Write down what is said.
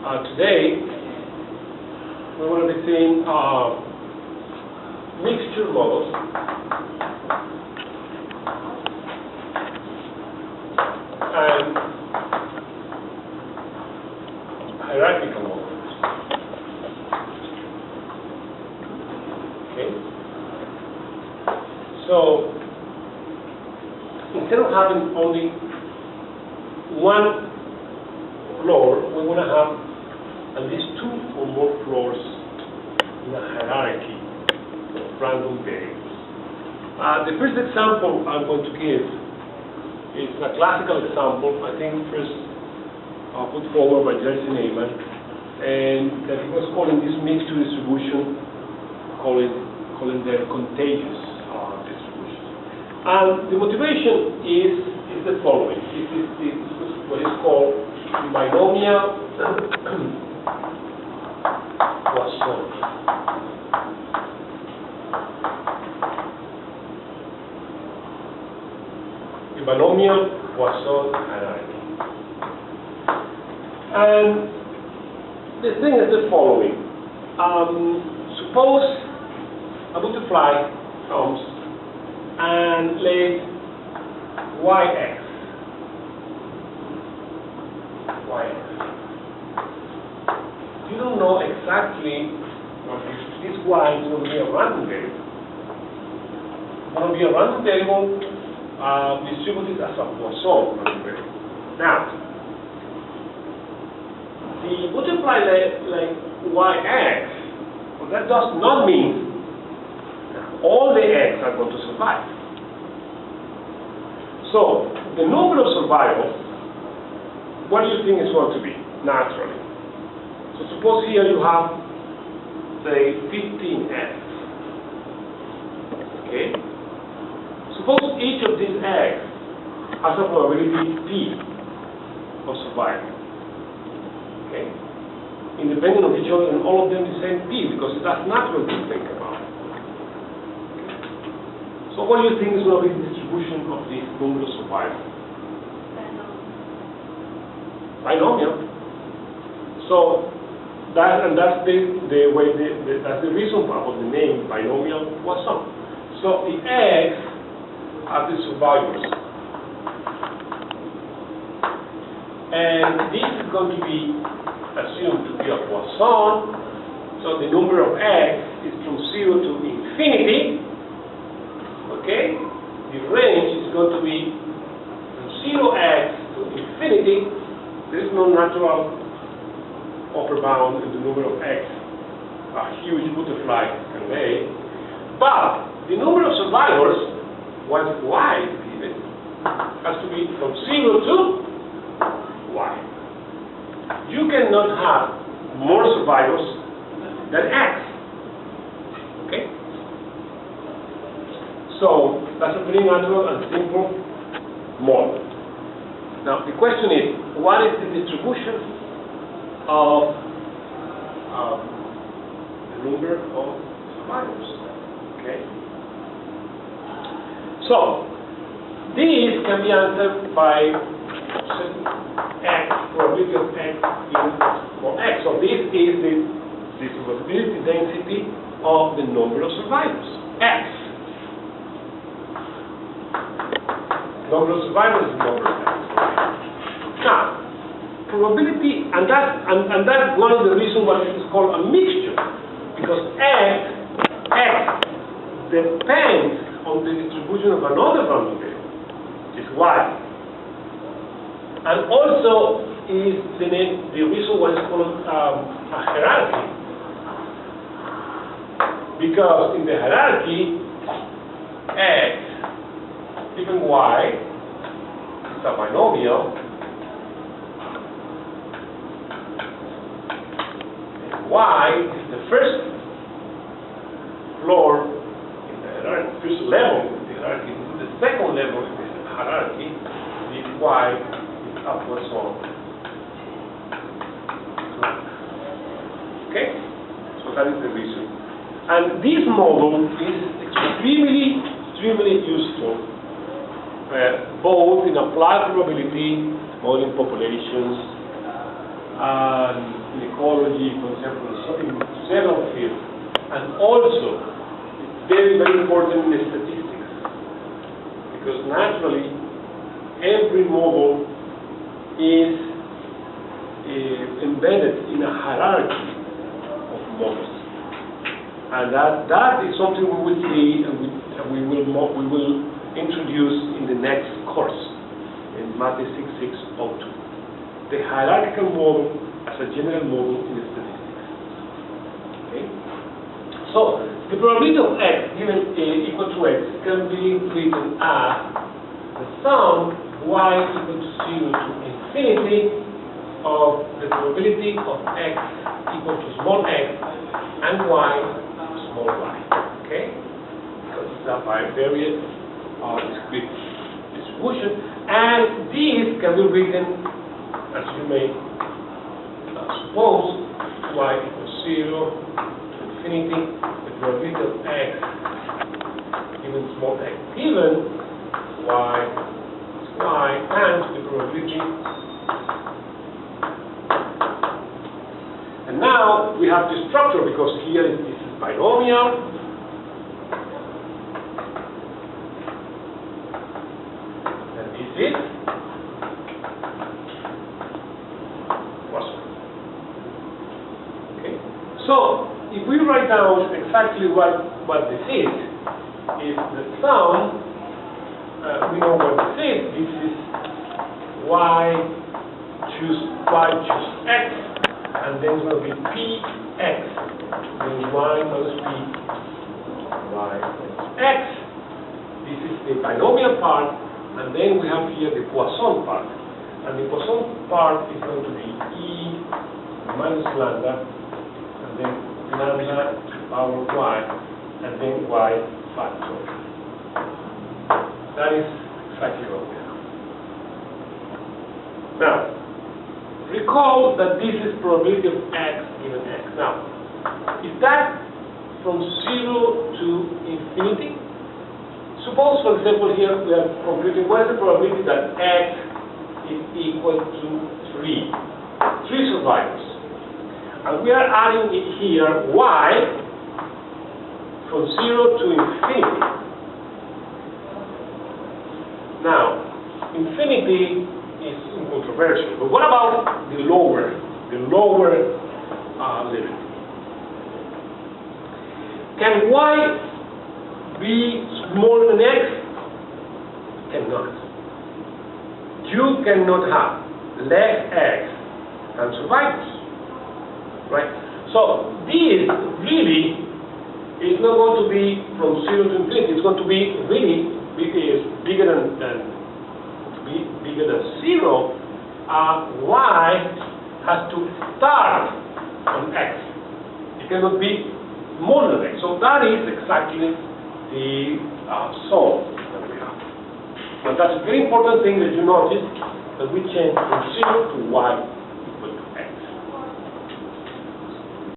Today, we want to be seeing mixture models and hierarchical models. Okay? So, instead of having only one floor, we want to have at least two or more floors in a hierarchy of random variables. The first example I'm going to give is a classical example, I think first put forward by Jerzy Neyman, and that he was calling this mixture distribution, calling the contagious distribution. And the motivation is the following. This is what is called the binomial Poisson. The binomial Poisson hierarchy. And the thing is the following. Suppose a butterfly comes and lays yx. You don't know exactly what this y is going to be a random variable. It's going to be a random variable distributed as a Poisson random variable. Now, the butterfly like yx, well, that does not mean that all the eggs are going to survive. So, the number of survivals, what do you think is going to be, naturally? So suppose here you have, say, 15 eggs. Okay? Suppose each of these eggs has a probability P of survival. Okay? Independent of each other, and all of them the same P, because that's natural to think about. So what do you think is going to be the distribution of this number of survivors? Binomial. So that's the way that's the reason for the name binomial Poisson. So the eggs are the survivors, and this is going to be assumed to be a Poisson. So the number of eggs is from 0 to infinity. Okay, the range is going to be from 0x to infinity. There is no natural upper bound in the number of eggs a huge butterfly can lay. But the number of survivors, once y is given, has to be from 0 to y. You cannot have more survivors than x. Okay? So that's a very natural and simple model. Now, the question is, what is the distribution of the number of survivors? Okay. So, this can be answered by x, probability of x given for x. So this is the probability density of the number of survivors, x. Number of survivors is number of x. Now, probability, and that's one of the reasons why this is called a mixture, because x depends on the distribution of another random variable, is y, and also is the reason why it's called a hierarchy, because in the hierarchy, x given y is a binomial. Y is the first floor in the hierarchy, first level in the hierarchy. The second level in the hierarchy, this y is a Poisson. Okay? So that is the reason. And this model is extremely useful, both in applied probability, modeling populations, and in ecology, for example, in several fields, and also very, very important in statistics, because naturally every model is embedded in a hierarchy of models, and that is something we will see and we will introduce in the next course in Math 6602. The hierarchical model as a general model in statistics. Okay? So the probability of x given equal to x can be written as the sum y equal to 0 to infinity of the probability of x equal to small x and y small y. Okay? Because it's a bivariate discrete distribution, and this can be written, as you may suppose, y equals 0 to infinity, the probability of x given small x given y is y times the probability. And now we have the structure, because here this is binomial. And this is Poisson. Okay? So if we write down exactly what this is the sum, we know what this is. This is y choose x, and then it's going to be px, then y minus p, y minus x. This is the binomial part, and then we have here the Poisson part. And the Poisson part is going to be e minus lambda, and then lambda to the power of y, and then y factorial. That is exactly what we have. Now, recall that this is probability of x given x. Now, is that from 0 to infinity? Suppose, for example, here we are computing what is the probability that x is equal to 3 survivors. And we are adding it here y from 0 to infinity. Now, infinity is incontrovertible, but what about the lower limit? Can y be smaller than x? Cannot. You cannot have less x than survivors, right? So this really is not going to be from 0 to infinity. It's going to be really bigger than 0. Y has to start on x. It cannot be smaller than x. So that is exactly the sum that we have. And that's a very important thing that you notice, that we change from 0 to y